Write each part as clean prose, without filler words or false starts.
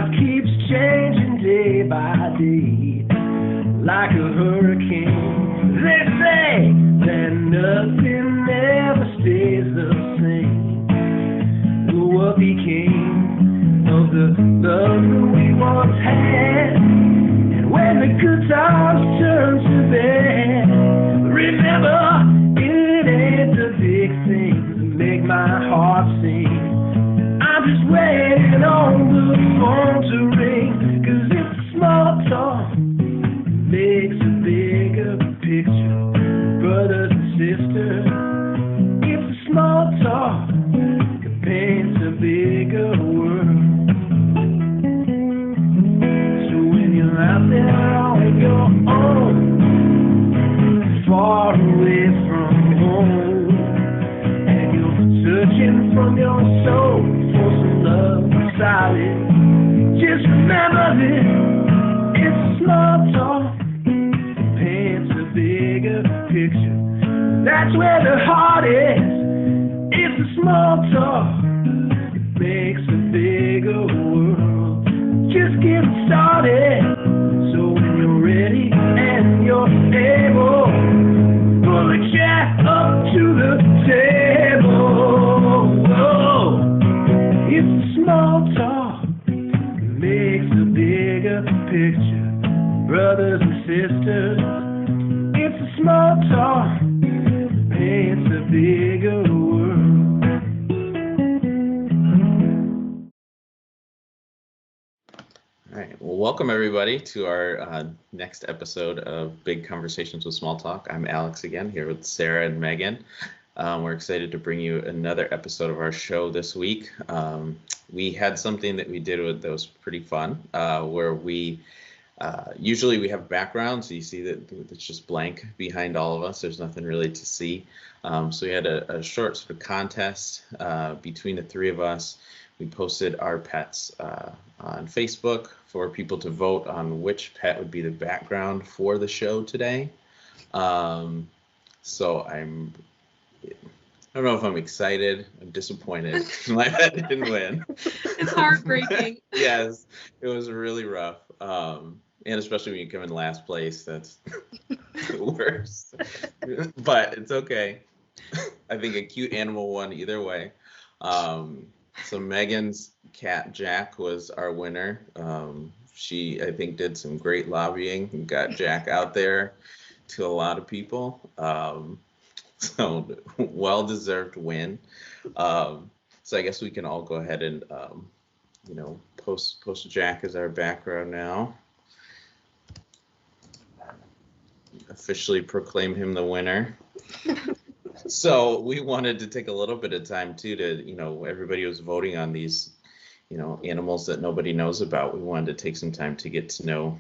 life keeps changing day by day, like a hurricane. They say that nothing ever stays the same. But what became of the love that we once had? And when the good times turn to bad, remember, it ain't the big things that make my heart sing. I'm just waiting on the phone to ring, 'cause it's a small talk, makes a bigger picture. Brothers and sisters, it's a small talk that paints a bigger world. So when you're out there on your own, far away from home, and you're searching from your soul for some love solid, just remember this, it's a small talk, paints a bigger picture. That's where the heart is. It's a small talk, it makes a bigger world. Just get started, so when you're ready and you're able, pull a chair up to the table. Oh, it's a small talk, it makes a bigger picture. Brothers and sisters, it's a small talk, paints a bigger world. All right. Well, welcome everybody to our next episode of Big Conversations with Small Talk. I'm Alex again, here with Sarah and Megan. We're excited to bring you another episode of our show this week. We had something that we did that was pretty fun, where we usually we have backgrounds, so you see that it's just blank behind all of us. There's nothing really to see. So we had a short sort of contest between the three of us. We posted our pets on Facebook for people to vote on which pet would be the background for the show today. So I don't know if I'm excited. I'm disappointed. My pet didn't win. It's heartbreaking. Yes, it was really rough. And especially when you come in last place, that's the worst. But it's okay. I think a cute animal won either way. So Megan's cat Jack was our winner. She, I think, did some great lobbying and got Jack out there to a lot of people. So well-deserved win. So I guess we can all go ahead and, post Jack as our background now. Officially proclaim him the winner. So we wanted to take a little bit of time too to, everybody was voting on these, animals that nobody knows about. We wanted to take some time to get to know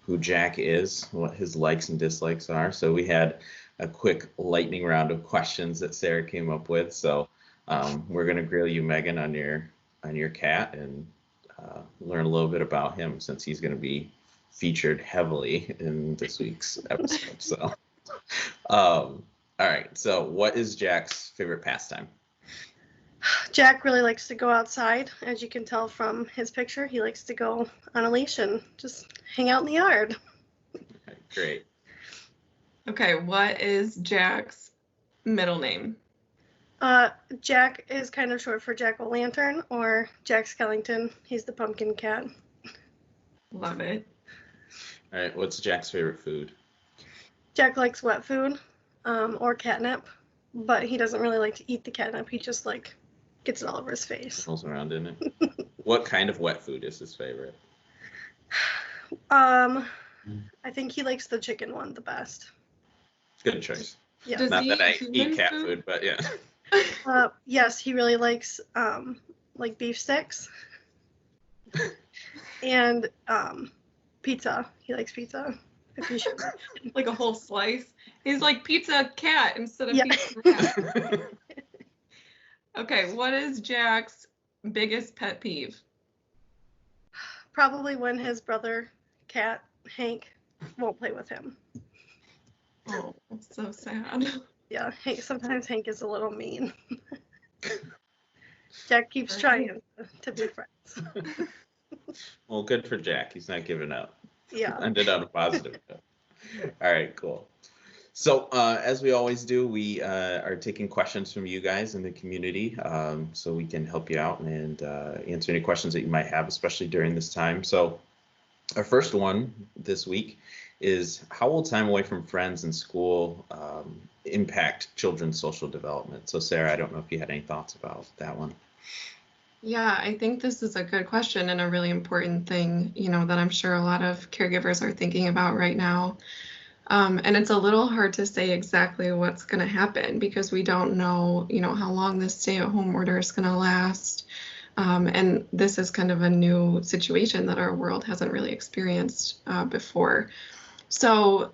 who Jack is, what his likes and dislikes are. So we had a quick lightning round of questions that Sarah came up with. So we're going to grill you, Megan, on your cat and learn a little bit about him, since he's going to be featured heavily in this week's episode. So, all right. So what is Jack's favorite pastime? Jack really likes to go outside. As you can tell from his picture, he likes to go on a leash and just hang out in the yard. Okay, great. Okay, what is Jack's middle name? Jack is kind of short for Jack-o'-lantern or Jack Skellington. He's the pumpkin cat. Love it. All right, what's Jack's favorite food? Jack likes wet food or catnip, but he doesn't really like to eat the catnip. He just gets it all over his face. Rolls around in it. What kind of wet food is his favorite? I think he likes the chicken one the best. Good choice. Yeah. Does Not he that I human eat cat food, but yeah. Yes, he really likes beef sticks and pizza. He likes pizza. If you should. Like a whole slice. He's like pizza cat instead of Yeah. pizza cat. Okay, what is Jack's biggest pet peeve? Probably when his brother cat Hank won't play with him. Oh, so sad. Yeah, sometimes Hank is a little mean. Jack keeps trying to be friends. Well, good for Jack. He's not giving up. Yeah. Ended on a positive note. All right, cool. So as we always do, we are taking questions from you guys in the community, so we can help you out and answer any questions that you might have, especially during this time. So our first one this week is, how will time away from friends and school impact children's social development? So Sarah, I don't know if you had any thoughts about that one. Yeah, I think this is a good question and a really important thing, that I'm sure a lot of caregivers are thinking about right now. And it's a little hard to say exactly what's going to happen because we don't know, how long this stay-at-home order is going to last. And this is kind of a new situation that our world hasn't really experienced before. So,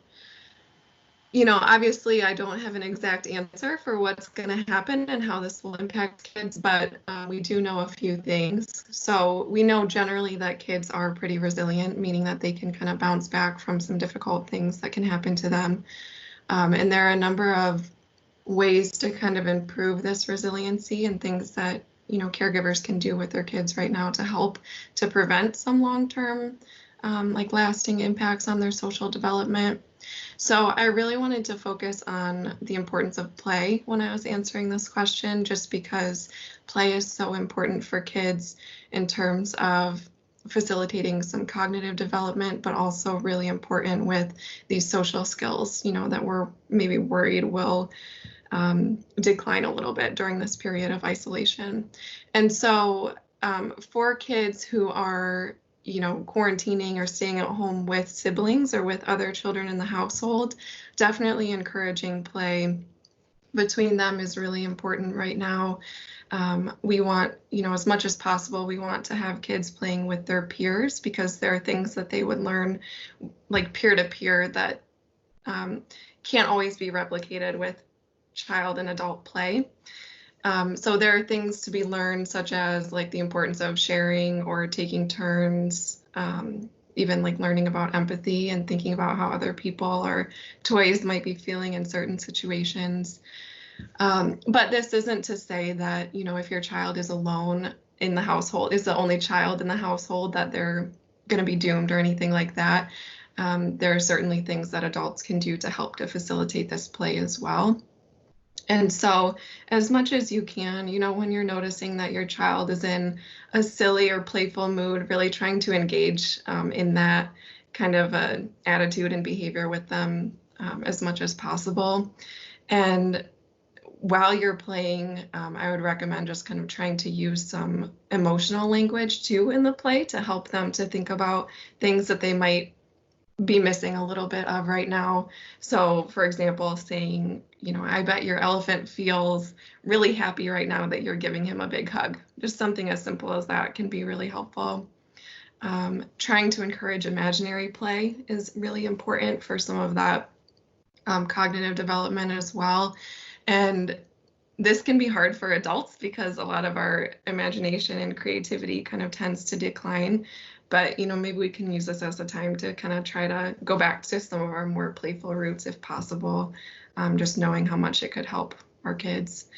obviously I don't have an exact answer for what's going to happen and how this will impact kids, but we do know a few things. So we know generally that kids are pretty resilient, meaning that they can kind of bounce back from some difficult things that can happen to them. And there are a number of ways to kind of improve this resiliency and things that, caregivers can do with their kids right now to help to prevent some long-term, lasting impacts on their social development. So I really wanted to focus on the importance of play when I was answering this question, just because play is so important for kids in terms of facilitating some cognitive development, but also really important with these social skills, that we're maybe worried will decline a little bit during this period of isolation. And so for kids who are quarantining or staying at home with siblings or with other children in the household, definitely encouraging play between them is really important right now. We want, as much as possible, we want to have kids playing with their peers because there are things that they would learn like peer-to-peer that can't always be replicated with child and adult play. So there are things to be learned, such as like the importance of sharing or taking turns, even like learning about empathy and thinking about how other people or toys might be feeling in certain situations. But this isn't to say that, if your child is alone in the household, is the only child in the household, that they're going to be doomed or anything like that. There are certainly things that adults can do to help to facilitate this play as well. And so as much as you can, when you're noticing that your child is in a silly or playful mood, really trying to engage in that kind of attitude and behavior with them as much as possible. And while you're playing, I would recommend just kind of trying to use some emotional language too in the play to help them to think about things that they might be missing a little bit of right now. So for example, saying, I bet your elephant feels really happy right now that you're giving him a big hug. Just something as simple as that can be really helpful. Trying to encourage imaginary play is really important for some of that cognitive development as well. And this can be hard for adults because a lot of our imagination and creativity kind of tends to decline. But, maybe we can use this as a time to kind of try to go back to some of our more playful roots if possible, just knowing how much it could help our kids.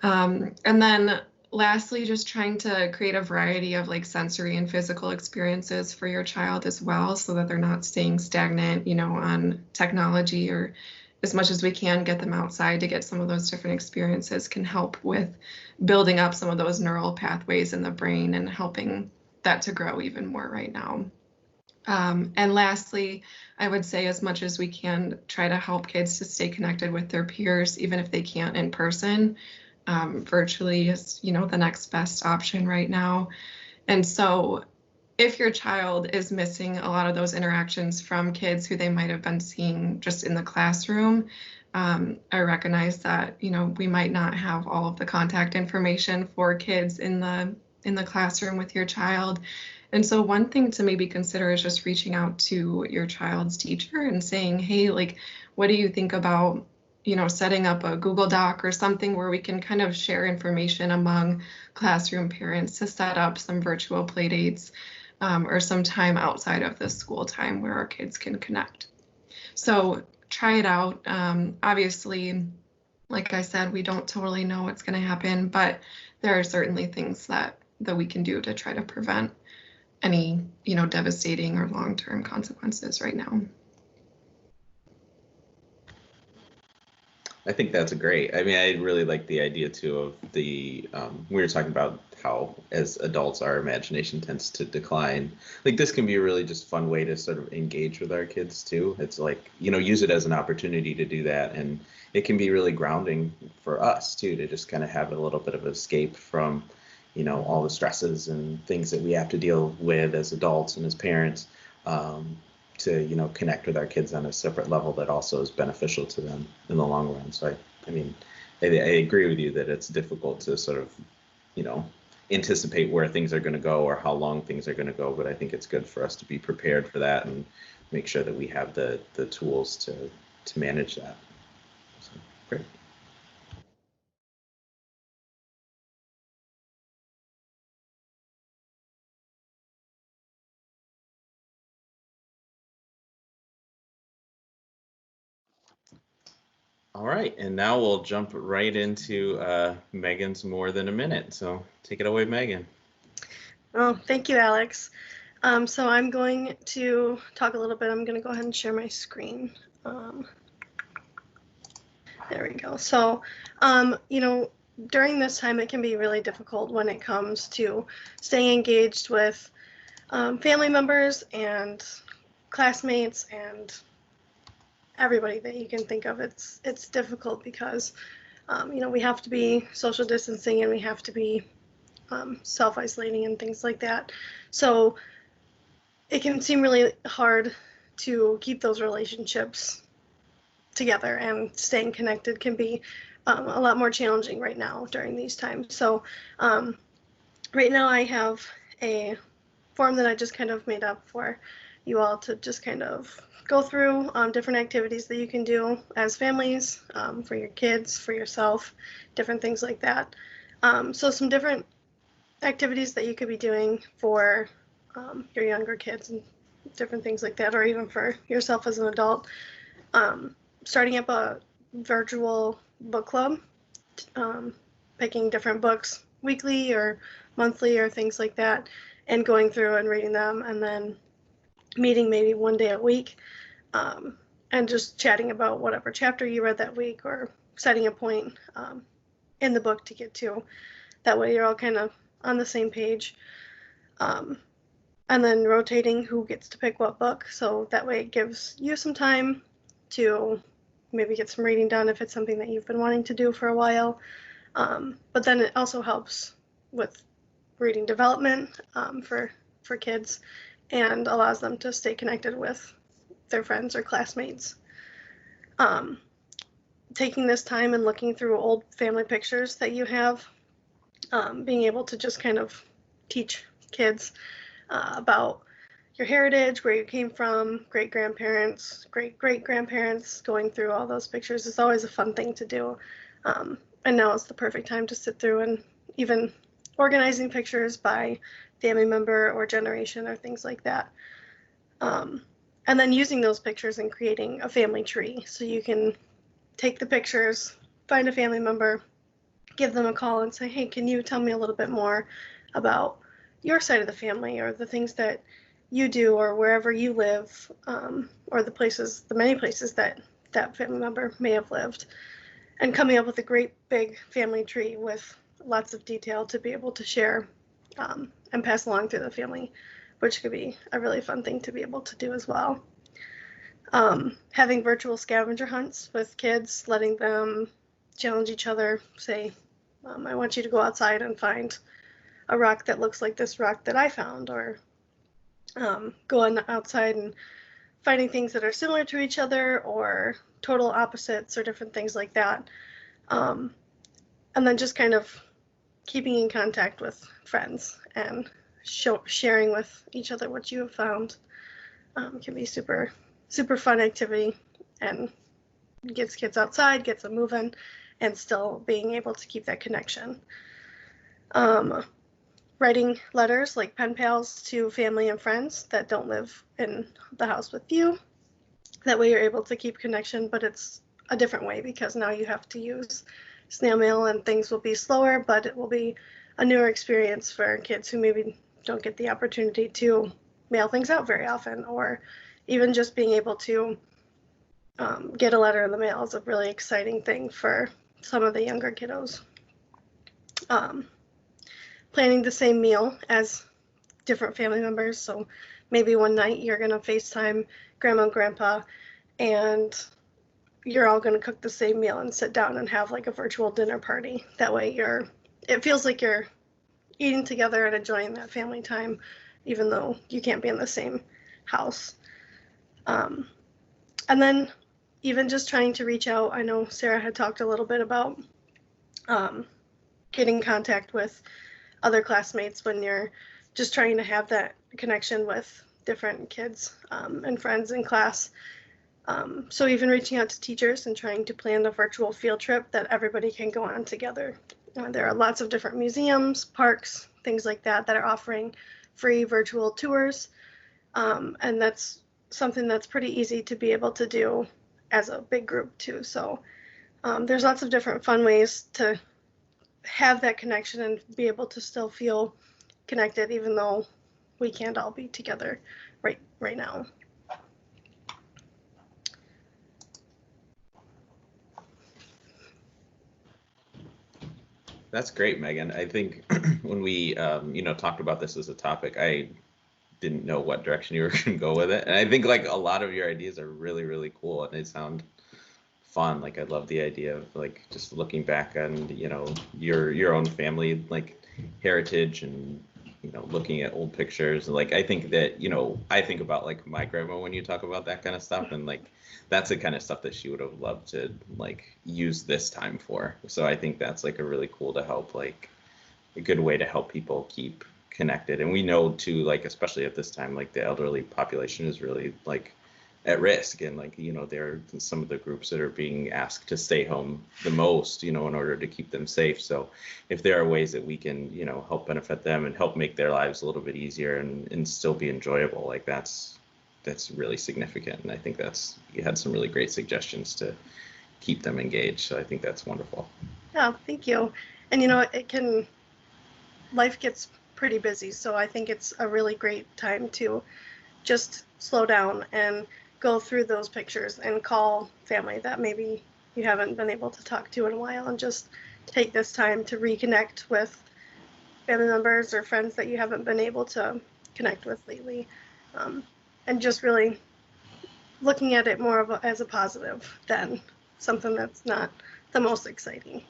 And then lastly, just trying to create a variety of like sensory and physical experiences for your child as well, so that they're not staying stagnant, on technology, or as much as we can get them outside to get some of those different experiences can help with building up some of those neural pathways in the brain and helping that to grow even more right now. And lastly, I would say as much as we can, try to help kids to stay connected with their peers, even if they can't in person. Virtually is, the next best option right now. And so if your child is missing a lot of those interactions from kids who they might have been seeing just in the classroom, I recognize that, we might not have all of the contact information for kids in the classroom with your child. And so one thing to maybe consider is just reaching out to your child's teacher and saying, hey, like, what do you think about, setting up a Google Doc or something where we can kind of share information among classroom parents to set up some virtual play dates or some time outside of the school time where our kids can connect. So try it out. Obviously, like I said, we don't totally know what's going to happen, but there are certainly things that we can do to try to prevent. any, devastating or long-term consequences right now. I think that's great. I mean, I really like the idea too of the, we were talking about how as adults our imagination tends to decline. Like this can be a really just fun way to sort of engage with our kids too. It's like, use it as an opportunity to do that. And it can be really grounding for us too, to just kind of have a little bit of escape from, all the stresses and things that we have to deal with as adults and as parents. To connect with our kids on a separate level that also is beneficial to them in the long run. So I agree with you that it's difficult to sort of anticipate where things are going to go or how long things are going to go, but I think it's good for us to be prepared for that and make sure that we have the tools to manage that. So, great. All right, and now we'll jump right into Megan's More Than a Minute. So take it away, Megan. Oh, thank you, Alex. So I'm going to talk a little bit. I'm going to go ahead and share my screen. There we go. So, during this time, it can be really difficult when it comes to staying engaged with family members and classmates and everybody that you can think of. It's difficult because, we have to be social distancing and we have to be self-isolating and things like that. So it can seem really hard to keep those relationships together, and staying connected can be a lot more challenging right now during these times. So right now I have a form that I just kind of made up for you all to just kind of go through different activities that you can do as families, for your kids, for yourself, different things like that. So some different activities that you could be doing for your younger kids and different things like that, or even for yourself as an adult. Starting up a virtual book club, picking different books weekly or monthly or things like that, and going through and reading them, and then meeting maybe one day a week, and just chatting about whatever chapter you read that week, or setting a point in the book to get to. That way you're all kind of on the same page. And then rotating who gets to pick what book, so that way it gives you some time to maybe get some reading done if it's something that you've been wanting to do for a while. But then it also helps with reading development for kids, and allows them to stay connected with their friends or classmates. Taking this time and looking through old family pictures that you have, being able to just kind of teach kids about your heritage, where you came from, great-grandparents, great-great-grandparents, going through all those pictures is always a fun thing to do. And now is the perfect time to sit through and even organizing pictures by family member or generation or things like that. And then using those pictures and creating a family tree. So you can take the pictures, find a family member, give them a call and say, hey, can you tell me a little bit more about your side of the family, or the things that you do, or wherever you live, or the many places that that family member may have lived, and coming up with a great big family tree with lots of detail to be able to share and pass along through the family, which could be a really fun thing to be able to do as well. Having virtual scavenger hunts with kids, letting them challenge each other, say, I want you to go outside and find a rock that looks like this rock that I found, or going outside and finding things that are similar to each other or total opposites or different things like that. And then just kind of keeping in contact with friends and sharing with each other what you have found can be super, super fun activity, and gets kids outside, gets them moving, and still being able to keep that connection. Writing letters, like pen pals, to family and friends that don't live in the house with you. That way you're able to keep connection, but it's a different way because now you have to use snail mail, and things will be slower, but it will be a newer experience for kids who maybe don't get the opportunity to mail things out very often, or even just being able to get a letter in the mail is a really exciting thing for some of the younger kiddos. Planning the same meal as different family members. So maybe one night you're going to FaceTime grandma and grandpa, and you're all going to cook the same meal and sit down and have like a virtual dinner party. That way it feels like you're eating together and enjoying that family time, even though you can't be in the same house. And then even just trying to reach out. I know Sarah had talked a little bit about getting in contact with other classmates when you're just trying to have that connection with different kids and friends in class. So even reaching out to teachers and trying to plan a virtual field trip that everybody can go on together. There are lots of different museums, parks, things like that that are offering free virtual tours. And that's something that's pretty easy to be able to do as a big group too. So there's lots of different fun ways to have that connection and be able to still feel connected, even though we can't all be together right now. That's great, Megan. I think when we, talked about this as a topic, I didn't know what direction you were going to go with it. And I think like a lot of your ideas are really, really cool and they sound fun. Like I love the idea of like just looking back on, your own family, like heritage and, looking at old pictures. Like I think that, I think about like my grandma when you talk about that kind of stuff, and like that's the kind of stuff that she would have loved to like use this time for. So I think that's like a really cool to help, like a good way to help people keep connected. And we know too, like especially at this time, like the elderly population is really like at risk, and like there are some of the groups that are being asked to stay home the most, in order to keep them safe. So if there are ways that we can help benefit them and help make their lives a little bit easier and still be enjoyable, like that's really significant. And I think you had some really great suggestions to keep them engaged. So I think that's wonderful. Yeah, thank you. And life gets pretty busy, so I think it's a really great time to just slow down and go through those pictures and call family that maybe you haven't been able to talk to in a while, and just take this time to reconnect with family members or friends that you haven't been able to connect with lately, and just really looking at it more as a positive than something that's not the most exciting.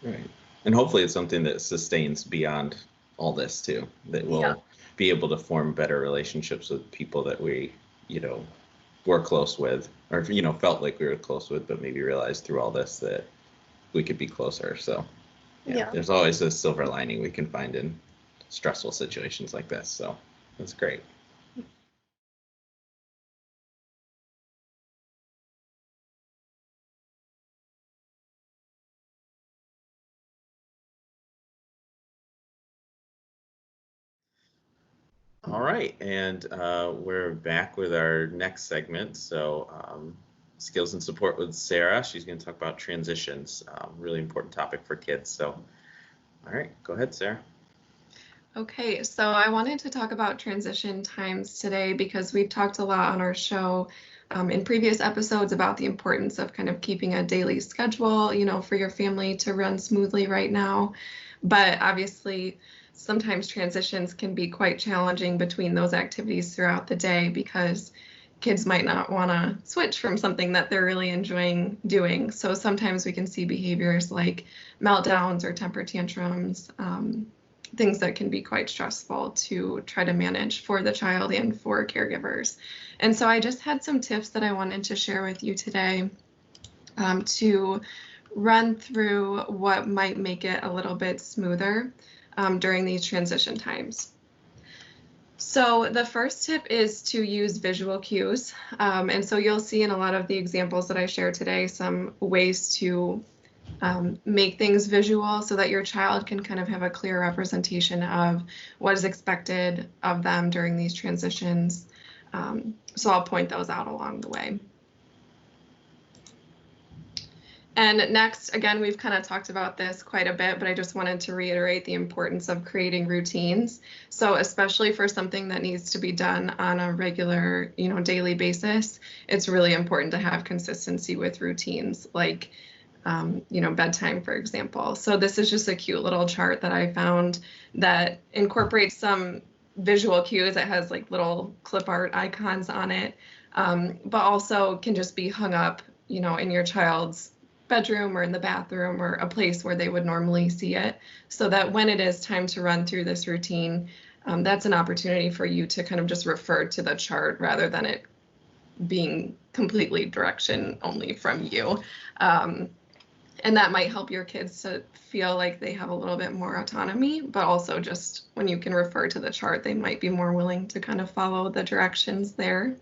Right. And hopefully it's something that sustains beyond all this too, that we'll be able to form better relationships with people that we, were close with, or, felt like we were close with, but maybe realized through all this that we could be closer. So there's always a silver lining we can find in stressful situations like this. So that's great. All right, and we're back with our next segment. So skills and support with Sarah. She's going to talk about transitions, really important topic for kids. So, all right, go ahead, Sarah. Okay, so I wanted to talk about transition times today because we've talked a lot on our show in previous episodes about the importance of kind of keeping a daily schedule, for your family to run smoothly right now. But obviously, sometimes transitions can be quite challenging between those activities throughout the day because kids might not want to switch from something that they're really enjoying doing. So sometimes we can see behaviors like meltdowns or temper tantrums, things that can be quite stressful to try to manage for the child and for caregivers. And so I just had some tips that I wanted to share with you today to run through what might make it a little bit smoother during these transition times. So the first tip is to use visual cues. And so you'll see in a lot of the examples that I share today some ways to make things visual so that your child can kind of have a clear representation of what is expected of them during these transitions. So I'll point those out along the way. And next, again, we've kind of talked about this quite a bit, but I just wanted to reiterate the importance of creating routines. So especially for something that needs to be done on a regular, daily basis, it's really important to have consistency with routines, like, bedtime, for example. So this is just a cute little chart that I found that incorporates some visual cues. It has like little clip art icons on it, but also can just be hung up, in your child's bedroom or in the bathroom or a place where they would normally see it, so that when it is time to run through this routine, that's an opportunity for you to kind of just refer to the chart rather than it being completely direction only from you. And that might help your kids to feel like they have a little bit more autonomy, but also just when you can refer to the chart, they might be more willing to kind of follow the directions there.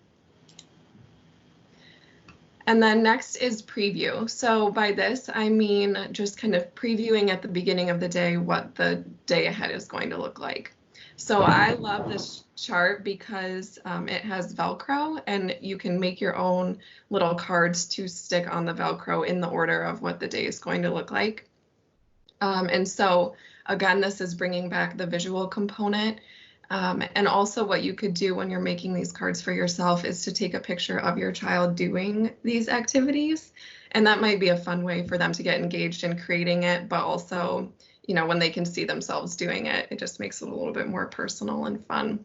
And then next is preview. So by this, I mean just kind of previewing at the beginning of the day what the day ahead is going to look like. So I love this chart because it has Velcro, and you can make your own little cards to stick on the Velcro in the order of what the day is going to look like. And so again, this is bringing back the visual component. And also what you could do when you're making these cards for yourself is to take a picture of your child doing these activities. And that might be a fun way for them to get engaged in creating it, but also, when they can see themselves doing it, it just makes it a little bit more personal and fun.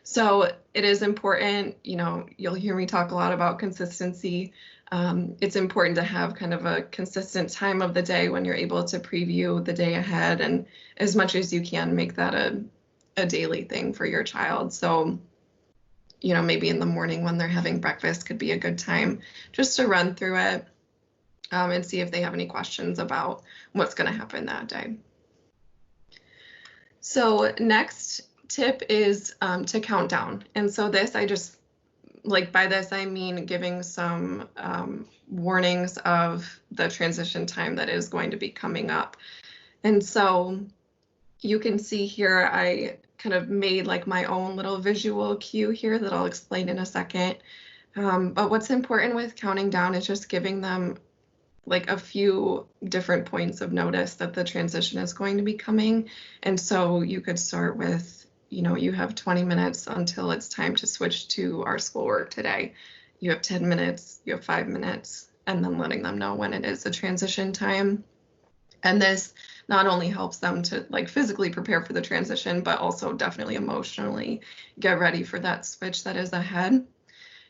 So it is important, you'll hear me talk a lot about consistency. It's important to have kind of a consistent time of the day when you're able to preview the day ahead, and as much as you can make that a daily thing for your child. So, maybe in the morning when they're having breakfast could be a good time just to run through it and see if they have any questions about what's going to happen that day. So next tip is to count down. And so this, I just, by this, I mean giving some warnings of the transition time that is going to be coming up. And so you can see here, I kind of made like my own little visual cue here that I'll explain in a second. But what's important with counting down is just giving them like a few different points of notice that the transition is going to be coming. And so you could start with, you have 20 minutes until it's time to switch to our schoolwork today. You have 10 minutes, you have 5 minutes, and then letting them know when it is a transition time. And this not only helps them to like physically prepare for the transition, but also definitely emotionally get ready for that switch that is ahead.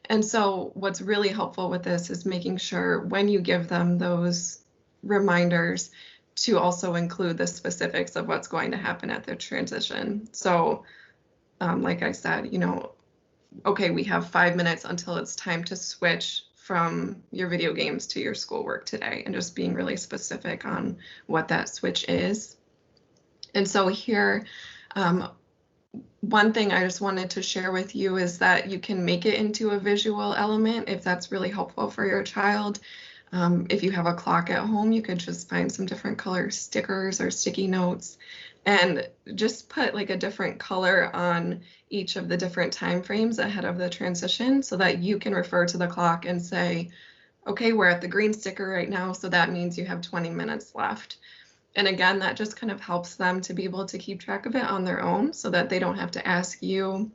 And so what's really helpful with this is making sure when you give them those reminders to also include the specifics of what's going to happen at the transition. So like I said, okay, we have 5 minutes until it's time to switch from your video games to your schoolwork today, and just being really specific on what that switch is. And so here, one thing I just wanted to share with you is that you can make it into a visual element if that's really helpful for your child. If you have a clock at home, you could just find some different color stickers or sticky notes and just put like a different color on each of the different time frames ahead of the transition so that you can refer to the clock and say, okay, we're at the green sticker right now, so that means you have 20 minutes left. And again, that just kind of helps them to be able to keep track of it on their own so that they don't have to ask you,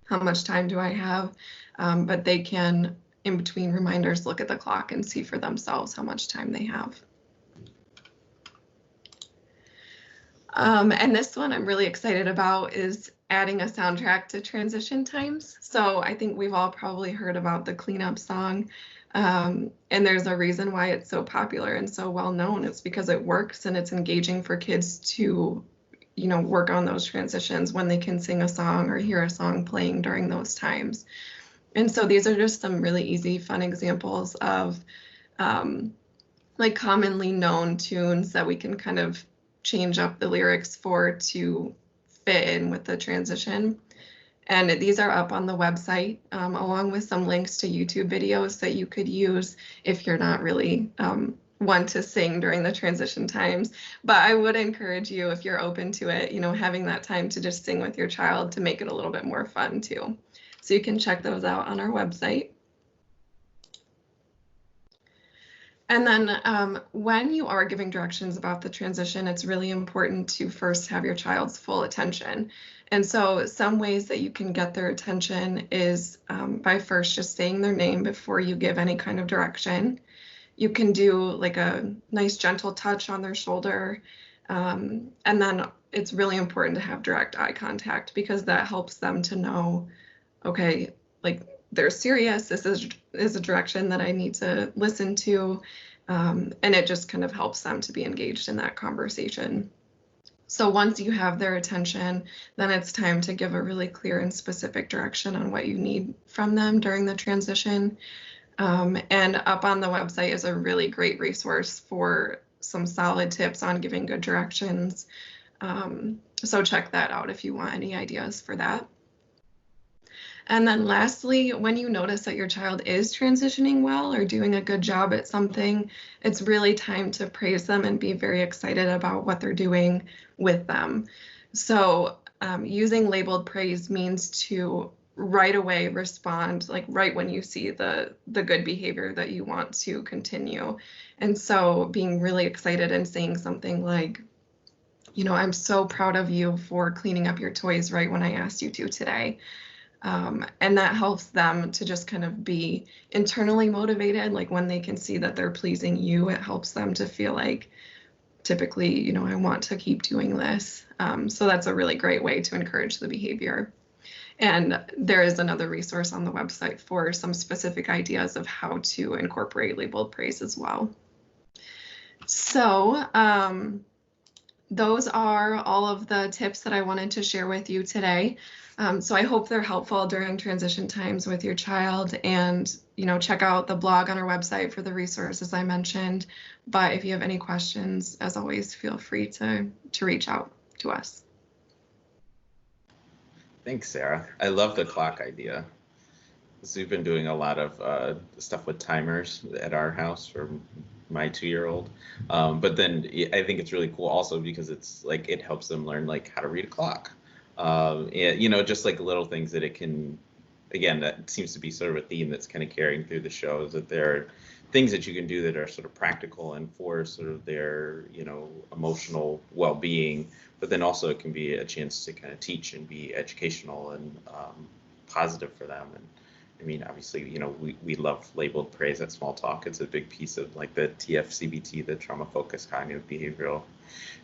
how much time do I have? But they can, in between reminders, look at the clock and see for themselves how much time they have. And this one I'm really excited about is adding a soundtrack to transition times. So I think we've all probably heard about the cleanup song. And there's a reason why it's so popular and so well known. It's because it works and it's engaging for kids to, work on those transitions when they can sing a song or hear a song playing during those times. And so these are just some really easy, fun examples of like commonly known tunes that we can kind of change up the lyrics for to fit in with the transition. And these are up on the website, along with some links to YouTube videos that you could use if you're not really one to sing during the transition times. But I would encourage you, if you're open to it, having that time to just sing with your child to make it a little bit more fun too. So you can check those out on our website. And then when you are giving directions about the transition, it's really important to first have your child's full attention. And so some ways that you can get their attention is by first just saying their name before you give any kind of direction. You can do like a nice gentle touch on their shoulder. And then it's really important to have direct eye contact because that helps them to know, okay, like they're serious. This is a direction that I need to listen to. And it just kind of helps them to be engaged in that conversation. So once you have their attention, then it's time to give a really clear and specific direction on what you need from them during the transition. And up on the website is a really great resource for some solid tips on giving good directions. So check that out if you want any ideas for that. And then lastly, when you notice that your child is transitioning well or doing a good job at something, it's really time to praise them and be very excited about what they're doing with them. So using labeled praise means to right away respond, like right when you see the good behavior that you want to continue. And so being really excited and saying something like, you know, I'm so proud of you for cleaning up your toys right when I asked you to today. And that helps them to just kind of be internally motivated. Like when they can see that they're pleasing you, it helps them to feel like typically, you know, I want to keep doing this. So that's a really great way to encourage the behavior. And there is another resource on the website for some specific ideas of how to incorporate labeled praise as well. So those are all of the tips that I wanted to share with you today. So I hope they're helpful during transition times with your child, and you know, check out the blog on our website for the resources I mentioned. But if you have any questions, as always, feel free to reach out to us. Thanks, Sarah. I love the clock idea. So we've been doing a lot of stuff with timers at our house for my 2-year-old. But then I think it's really cool also because it's like it helps them learn like how to read a clock. And, you know, just like little things that it can, again, that seems to be sort of a theme that's kind of carrying through the show, is that there are things that you can do that are sort of practical and for sort of their, you know, emotional well-being, but then also it can be a chance to kind of teach and be educational and positive for them. And I mean, obviously, you know, we love labeled praise at Small Talk. It's a big piece of like the TFCBT, the trauma-focused cognitive behavioral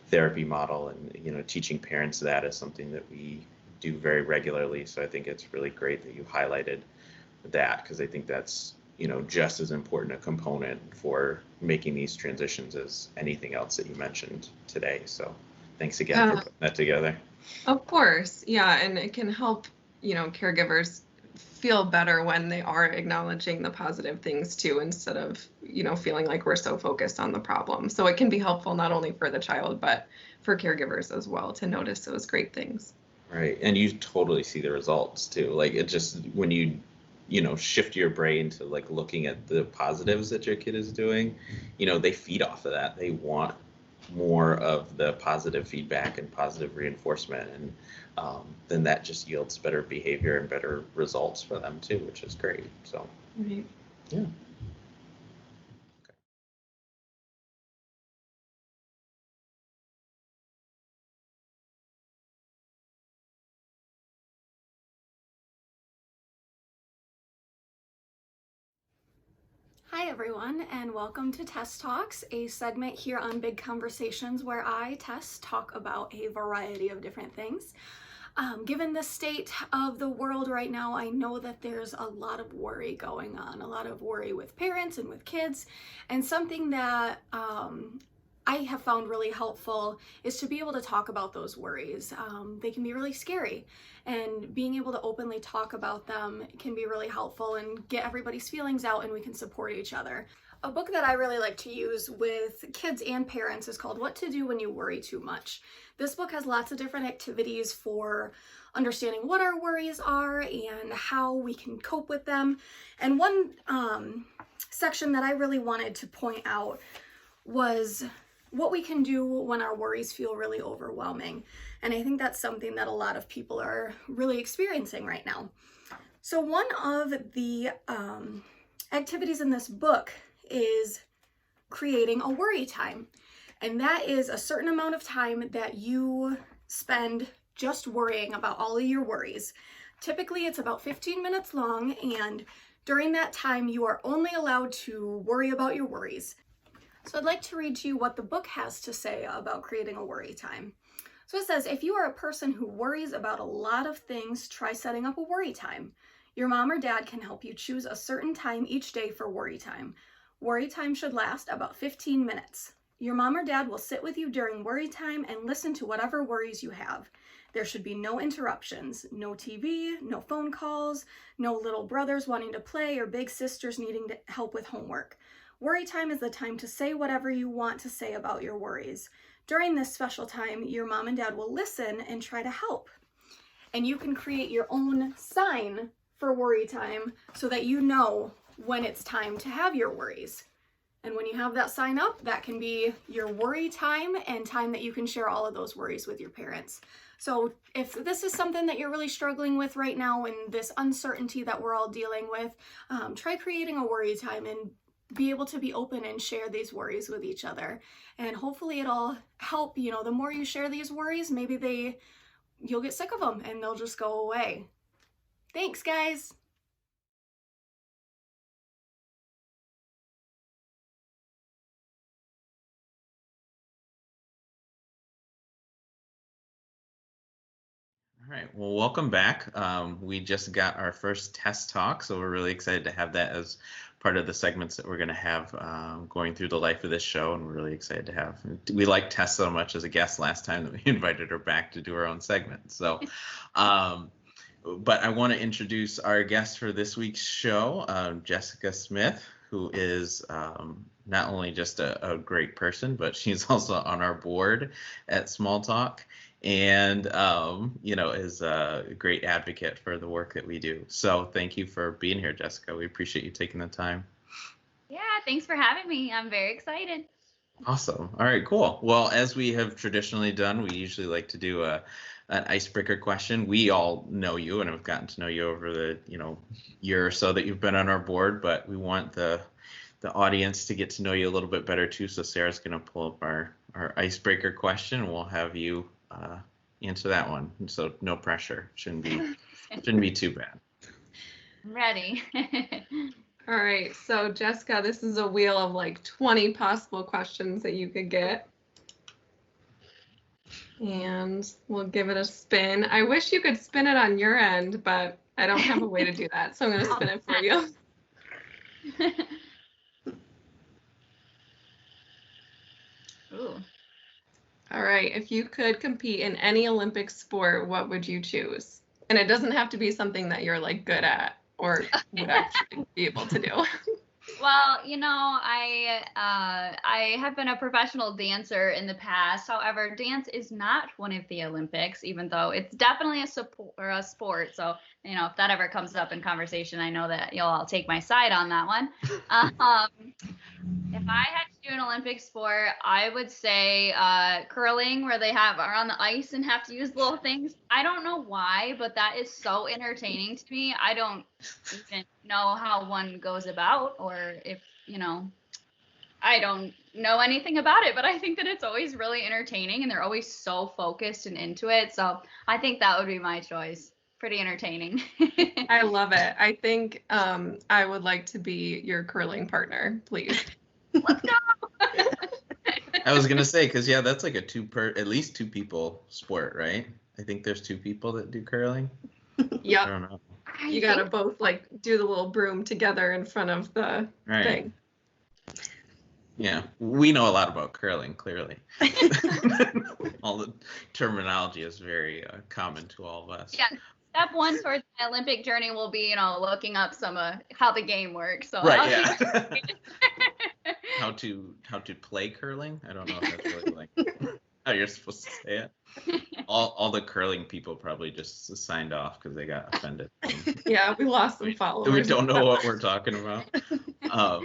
therapy model, and you know, teaching parents that is something that we do very regularly. So I think it's really great that you highlighted that, because I think that's, you know, just as important a component for making these transitions as anything else that you mentioned today. So thanks again for putting that together. Of course, yeah, and it can help, you know, caregivers feel better when they are acknowledging the positive things too, instead of, you know, feeling like we're so focused on the problem. So it can be helpful not only for the child, but for caregivers as well to notice those great things. Right, and you totally see the results too. Like it just, when you know, shift your brain to like looking at the positives that your kid is doing, you know, they feed off of that. They want more of the positive feedback and positive reinforcement, and then that just yields better behavior and better results for them too, which is great. So Right. yeah. Hi everyone, and welcome to Tess Talks, a segment here on Big Conversations where I, Tess, talk about a variety of different things. Given the state of the world right now, I know that there's a lot of worry going on, a lot of worry with parents and with kids, and something that I have found really helpful is to be able to talk about those worries. They can be really scary, and being able to openly talk about them can be really helpful and get everybody's feelings out, and we can support each other. A book that I really like to use with kids and parents is called What to Do When You Worry Too Much. This book has lots of different activities for understanding what our worries are and how we can cope with them. And one section that I really wanted to point out was what we can do when our worries feel really overwhelming. And I think that's something that a lot of people are really experiencing right now. So one of the activities in this book is creating a worry time. And that is a certain amount of time that you spend just worrying about all of your worries. Typically, it's about 15 minutes long, and during that time, you are only allowed to worry about your worries. So I'd like to read to you what the book has to say about creating a worry time. So it says, if you are a person who worries about a lot of things, try setting up a worry time. Your mom or dad can help you choose a certain time each day for worry time. Worry time should last about 15 minutes. Your mom or dad will sit with you during worry time and listen to whatever worries you have. There should be no interruptions, no TV, no phone calls, no little brothers wanting to play or big sisters needing help with homework. Worry time is the time to say whatever you want to say about your worries. During this special time, your mom and dad will listen and try to help. And you can create your own sign for worry time so that you know when it's time to have your worries. And when you have that sign up, that can be your worry time and time that you can share all of those worries with your parents. So if this is something that you're really struggling with right now and this uncertainty that we're all dealing with, try creating a worry time and be able to be open and share these worries with each other. And hopefully it'll help, the more you share these worries, maybe you'll get sick of them and they'll just go away. Thanks, guys. All right, well, welcome back. We just got our first test talk, so we're really excited to have that as part of the segments that we're going to have going through the life of this show, and we're really excited to have. We liked Tess so much as a guest last time that we invited her back to do her own segment. So, but I want to introduce our guest for this week's show, Jessica Smith, who is not only just a great person, but she's also on our board at Small Talk. And, is a great advocate for the work that we do. So thank you for being here, Jessica. We appreciate you taking the time. Yeah, thanks for having me. I'm very excited. Awesome. All right, cool. Well, as we have traditionally done, we usually like to do an icebreaker question. We all know you and have gotten to know you over the, year or so that you've been on our board, but we want the audience to get to know you a little bit better too. So Sarah's going to pull up our icebreaker question, and we'll have you answer that one. So no pressure. Shouldn't be too bad. I'm ready. All right, so Jessica, this is a wheel of like 20 possible questions that you could get. And we'll give it a spin. I wish you could spin it on your end, but I don't have a way to do that, so I'm going to spin it for you. Ooh. All right, if you could compete in any Olympic sport, what would you choose? And it doesn't have to be something that you're like good at or would actually be able to do. Well, I have been a professional dancer in the past. However, dance is not one of the Olympics, even though it's definitely a sport. So, if that ever comes up in conversation, I know that you'll all take my side on that one. If I had to do an Olympic sport, I would say curling, where they are on the ice and have to use little things. I don't know why, but that is so entertaining to me. I don't even know how one goes about, or if, I don't know anything about it, but I think that it's always really entertaining and they're always so focused and into it. So I think that would be my choice. Pretty entertaining. I love it. I think I would like to be your curling partner, please. Let's go. I was gonna say, because that's like at least two people sport, right? I think there's two people that do curling. Yep. I don't know. You gotta both like do the little broom together in front of the thing. Yeah, we know a lot about curling, clearly. All the terminology is very common to all of us. Yeah. Step one towards my Olympic journey will be, looking up some how the game works. So right, yeah. How to play curling? I don't know if that's really like how you're supposed to say it. All the curling people probably just signed off because they got offended. Yeah, we lost some followers. We don't know what we're talking about. All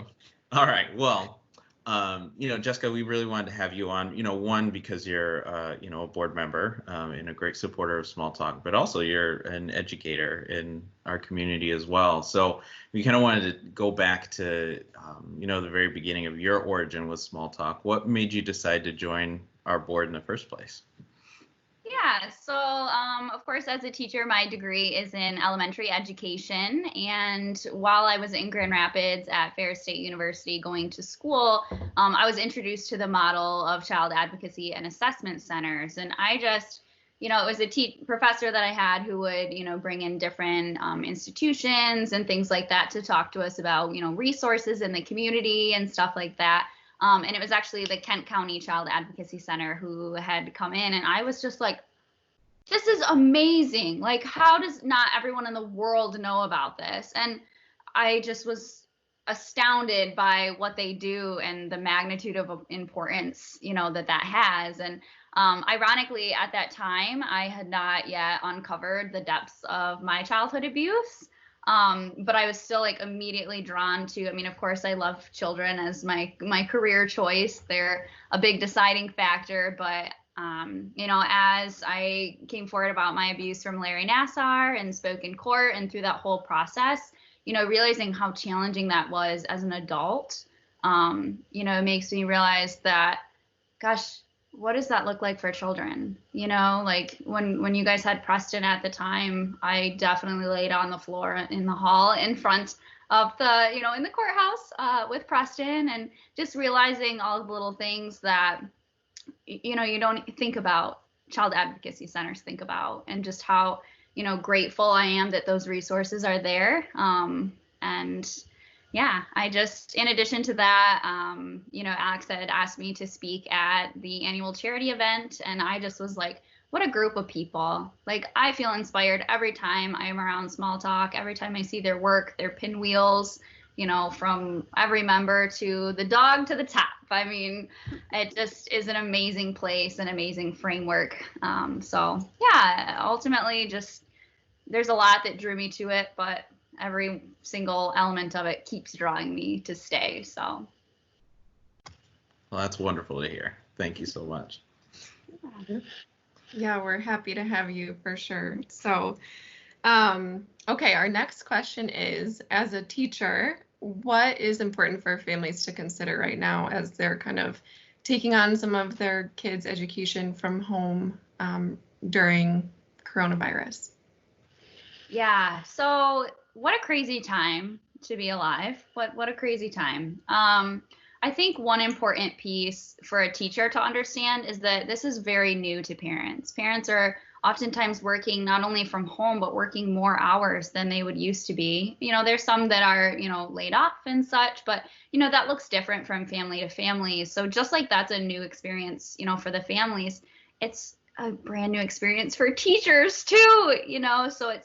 right, well, Jessica, we really wanted to have you on, one, because you're, a board member and a great supporter of Small Talk, but also you're an educator in our community as well. So we kind of wanted to go back to, the very beginning of your origin with Small Talk. What made you decide to join our board in the first place? Yeah, so of course, as a teacher, my degree is in elementary education. And while I was in Grand Rapids at Ferris State University going to school, I was introduced to the model of child advocacy and assessment centers. And I just, it was a professor that I had who would, bring in different institutions and things like that to talk to us about, resources in the community and stuff like that. And it was actually the Kent County Child Advocacy Center who had come in, and I was just like, this is amazing. Like, how does not everyone in the world know about this? And I just was astounded by what they do and the magnitude of importance, that has. And ironically, at that time, I had not yet uncovered the depths of my childhood abuse. But I was still like immediately drawn to, of course, I love children as my career choice. They're a big deciding factor. But, as I came forward about my abuse from Larry Nassar and spoke in court and through that whole process, realizing how challenging that was as an adult, it makes me realize that, gosh, what does that look like for children? Like when you guys had Preston at the time, I definitely laid on the floor in the hall in front of the, in the courthouse with Preston, and just realizing all the little things that, you don't think about, child advocacy centers think about, and just how, grateful I am that those resources are there. And yeah, I just, in addition to that, Alex had asked me to speak at the annual charity event, and I just was like, what a group of people. Like, I feel inspired every time I am around Small Talk, every time I see their work, their pinwheels, from every member to the dog to the top. It just is an amazing place, an amazing framework. So yeah, ultimately just, there's a lot that drew me to it, but every single element of it keeps drawing me to stay. So. Well, that's wonderful to hear. Thank you so much. Yeah, we're happy to have you for sure. So, okay, our next question is, as a teacher, what is important for families to consider right now as they're kind of taking on some of their kids' education from home during coronavirus? Yeah, so what a crazy time to be alive. What a crazy time. I think one important piece for a teacher to understand is that this is very new to parents. Parents are oftentimes working not only from home, but working more hours than they would used to be. There's some that are, laid off and such, but, that looks different from family to family. So just like that's a new experience, for the families, it's a brand new experience for teachers too, so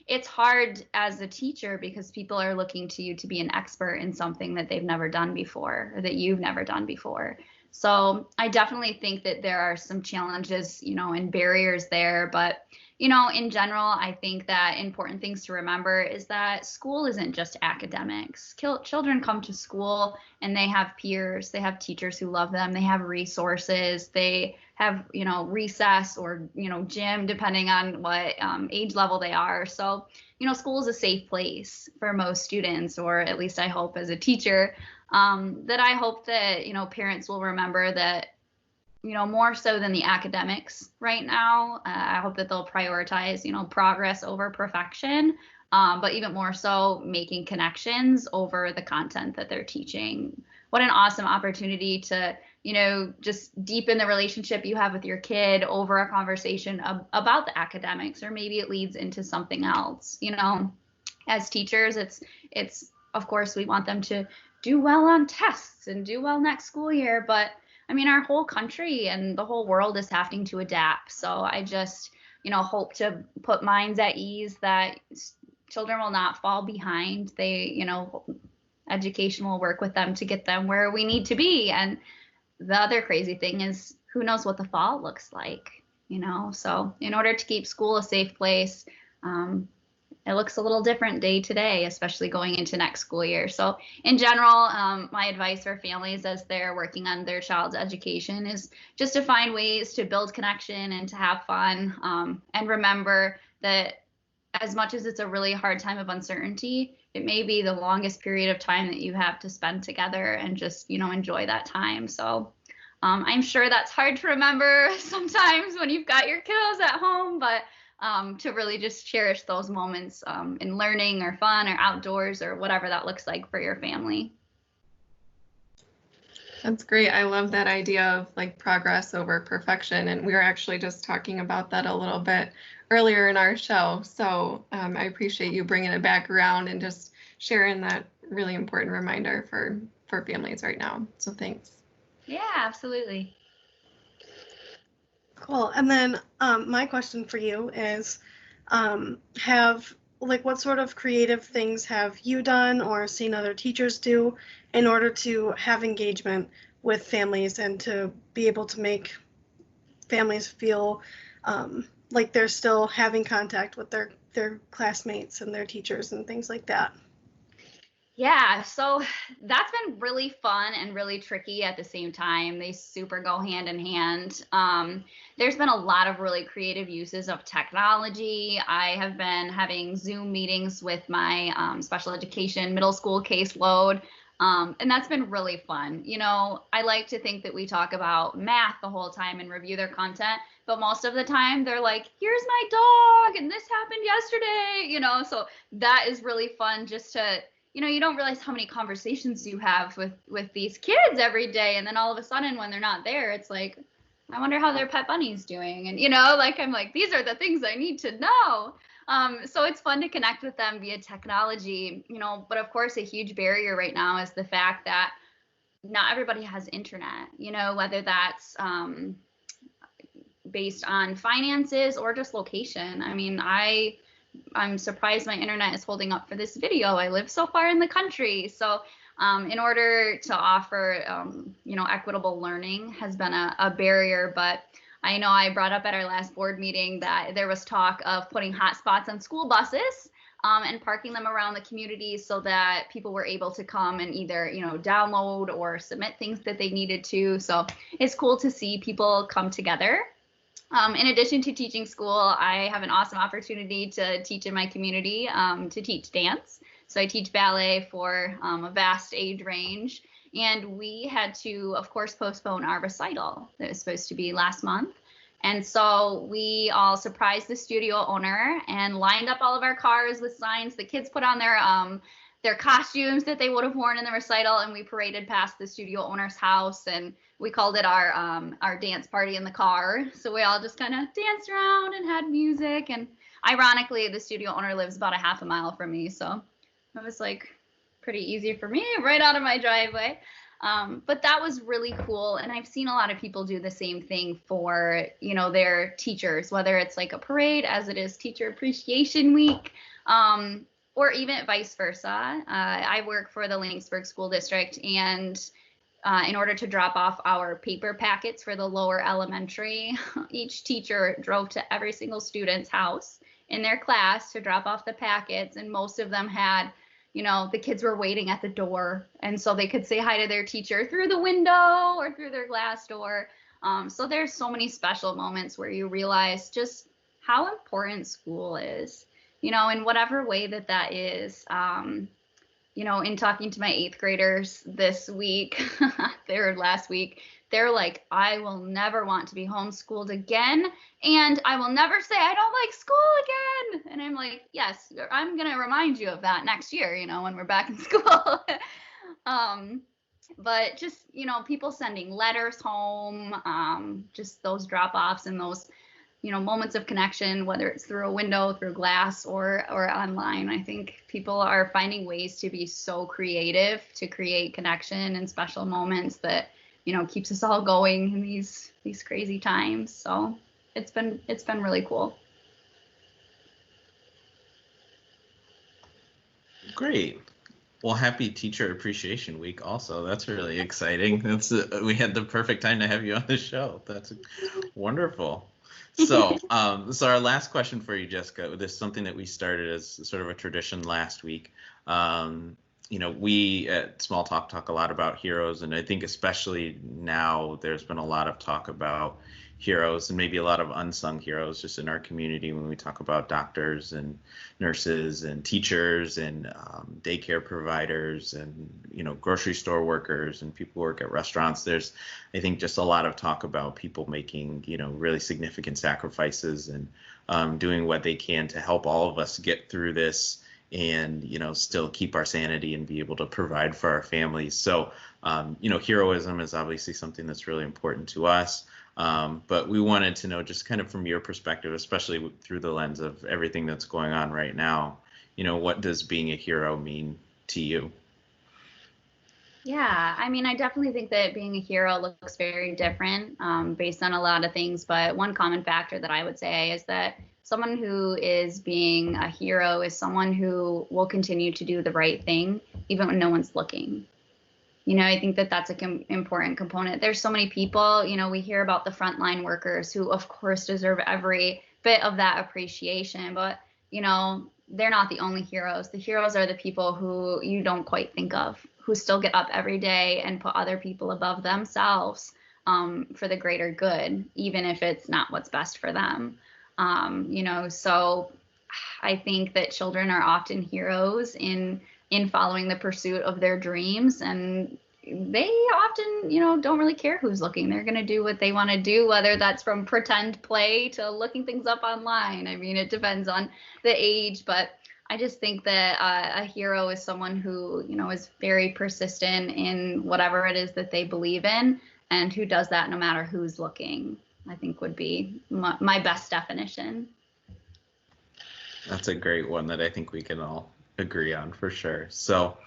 it's hard as a teacher because people are looking to you to be an expert in something that they've never done before, or that you've never done before. So I definitely think that there are some challenges, and barriers there. But, in general, I think that important things to remember is that school isn't just academics. Children come to school and they have peers, they have teachers who love them, they have resources, they have, recess or, gym, depending on what age level they are. So, school is a safe place for most students, or at least I hope as a teacher, that I hope that, parents will remember that, more so than the academics right now. I hope that they'll prioritize, progress over perfection, but even more so making connections over the content that they're teaching. What an awesome opportunity to, just deepen the relationship you have with your kid over a conversation about the academics, or maybe it leads into something else. As teachers, it's of course we want them to do well on tests and do well next school year, but our whole country and the whole world is having to adapt. So I just, hope to put minds at ease that children will not fall behind. They, education will work with them to get them where we need to be. And the other crazy thing is, who knows what the fall looks like, so in order to keep school a safe place, it looks a little different day to day, especially going into next school year. So in general, my advice for families as they're working on their child's education is just to find ways to build connection and to have fun, and remember that as much as it's a really hard time of uncertainty, it may be the longest period of time that you have to spend together, and just, enjoy that time. So I'm sure that's hard to remember sometimes when you've got your kiddos at home, but to really just cherish those moments in learning or fun or outdoors or whatever that looks like for your family. That's great. I love that idea of like progress over perfection. And we were actually just talking about that a little bit earlier in our show. So I appreciate you bringing it back around and just sharing that really important reminder for families right now. So thanks. Yeah, absolutely. Cool. And then my question for you is, what sort of creative things have you done or seen other teachers do in order to have engagement with families and to be able to make families feel like they're still having contact with their classmates and their teachers and things like that? Yeah, so that's been really fun and really tricky at the same time. They super go hand in hand. There's been a lot of really creative uses of technology. I have been having Zoom meetings with my special education middle school caseload, and that's been really fun. I like to think that we talk about math the whole time and review their content, but most of the time they're like, here's my dog, and this happened yesterday, so that is really fun just to, you don't realize how many conversations you have with these kids every day. And then all of a sudden when they're not there, it's like, I wonder how their pet bunny's doing. And, I'm like, these are the things I need to know. So it's fun to connect with them via technology, but of course a huge barrier right now is the fact that not everybody has internet, whether that's based on finances or just location. I mean, I'm surprised my internet is holding up for this video. I live so far in the country. So in order to offer, equitable learning has been a barrier. But I know I brought up at our last board meeting that there was talk of putting hotspots on school buses and parking them around the community so that people were able to come and either, download or submit things that they needed to. So it's cool to see people come together. In addition to teaching school, I have an awesome opportunity to teach in my community, to teach dance. So I teach ballet for a vast age range. And we had to, of course, postpone our recital that was supposed to be last month. And so we all surprised the studio owner and lined up all of our cars with signs. The kids put on their costumes that they would have worn in the recital, and we paraded past the studio owner's house, and we called it our dance party in the car. So we all just kind of danced around and had music. And ironically, the studio owner lives about a half a mile from me, so it was like pretty easy for me, right out of my driveway. But that was really cool. And I've seen a lot of people do the same thing for, their teachers, whether it's like a parade as it is Teacher Appreciation Week, or even vice versa. I work for the Laingsburg School District, and in order to drop off our paper packets for the lower elementary, each teacher drove to every single student's house in their class to drop off the packets. And most of them had, the kids were waiting at the door, and so they could say hi to their teacher through the window or through their glass door. So there's so many special moments where you realize just how important school is, in whatever way that is. In talking to my 8th graders this week, last week, they're like, I will never want to be homeschooled again, and I will never say I don't like school again. And I'm like, yes, I'm going to remind you of that next year, when we're back in school. But just, people sending letters home, just those drop-offs and those, moments of connection, whether it's through a window, through glass, or online. I think people are finding ways to be so creative to create connection and special moments that, keeps us all going in these crazy times. So it's been really cool. Great. Well, happy Teacher Appreciation Week also. That's really exciting. We had the perfect time to have you on the show. That's wonderful. So, so our last question for you, Jessica, this is something that we started as sort of a tradition last week. We at Small talk a lot about heroes, and I think especially now there's been a lot of talk about heroes and maybe a lot of unsung heroes just in our community when we talk about doctors and nurses and teachers and daycare providers and grocery store workers and people who work at restaurants. There's, I think, just a lot of talk about people making really significant sacrifices and doing what they can to help all of us get through this and still keep our sanity and be able to provide for our families. So heroism is obviously something that's really important to us. But we wanted to know, just kind of from your perspective, especially through the lens of everything that's going on right now, what does being a hero mean to you? Yeah, I mean, I definitely think that being a hero looks very different based on a lot of things. But one common factor that I would say is that someone who is being a hero is someone who will continue to do the right thing, even when no one's looking. I think that that's an important component. There's so many people, we hear about the frontline workers who, of course, deserve every bit of that appreciation. But, they're not the only heroes. The heroes are the people who you don't quite think of, who still get up every day and put other people above themselves for the greater good, even if it's not what's best for them. So I think that children are often heroes in following the pursuit of their dreams, and they often, don't really care who's looking. They're going to do what they want to do, whether that's from pretend play to looking things up online. I mean, it depends on the age, but I just think that a hero is someone who, is very persistent in whatever it is that they believe in, and who does that no matter who's looking, I think would be my best definition. That's a great one that I think we can all agree on for sure. So,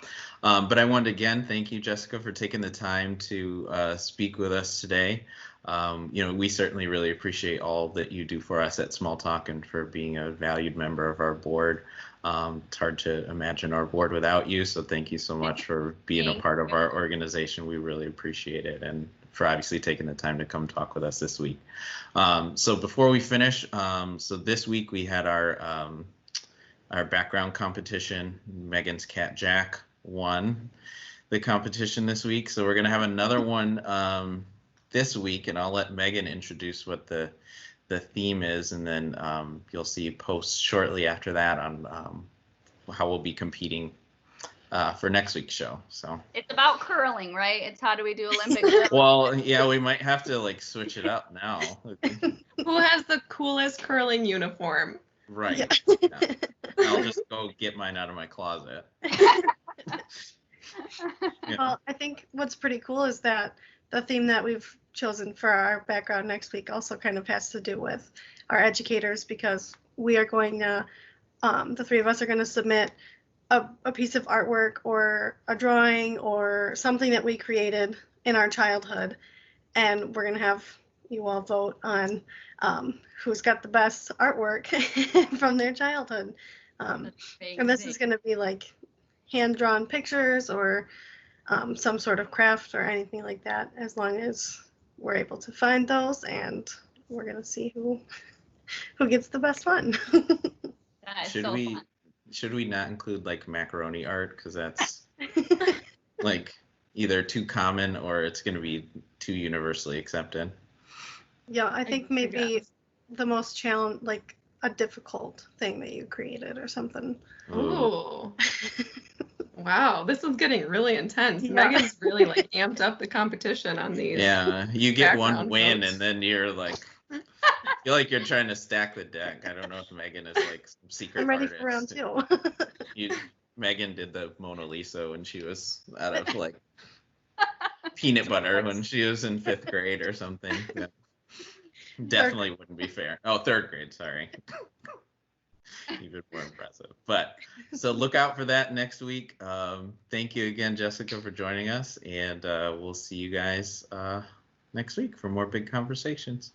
but I wanted to again thank you, Jessica, for taking the time to speak with us today. We certainly really appreciate all that you do for us at Small Talk and for being a valued member of our board. It's hard to imagine our board without you, so thank you so much for being a part of our organization. We really appreciate it, and for obviously taking the time to come talk with us this week. So before we finish, so this week we had our background competition. Megan's cat Jack won the competition this week, so we're gonna have another one this week, and I'll let Megan introduce what the theme is, and then you'll see posts shortly after that on how we'll be competing for next week's show. So it's about curling, right? It's how do we do Olympic curling? Well, yeah, we might have to switch it up now. Who has the coolest curling uniform? Right. Yeah. Yeah. I'll just go get mine out of my closet. Yeah. Well, I think what's pretty cool is that the theme that we've chosen for our background next week also kind of has to do with our educators, because we are going to, the three of us are going to submit a piece of artwork or a drawing or something that we created in our childhood, and we're going to have you all vote on who's got the best artwork from their childhood. And this is going to be hand-drawn pictures or some sort of craft or anything like that, as long as we're able to find those, and we're going to see who gets the best one. That is Should so we fun. should we not include macaroni art, because that's either too common or it's going to be too universally accepted? Yeah, I think maybe guess. the most challenge, a difficult thing that you created or something. Ooh. Wow, this is getting really intense. Yeah. Megan's really amped up the competition on these. Yeah, you get one background win votes. and then you're I feel like you're trying to stack the deck. I don't know if Megan is some secret I'm ready artist. for round two. Megan did the Mona Lisa when she was out of peanut butter when she was in 5th grade or something. Yeah. Definitely wouldn't be fair. Oh, 3rd grade, sorry. Even more impressive. But so look out for that next week. Thank you again, Jessica, for joining us, and we'll see you guys next week for more big conversations.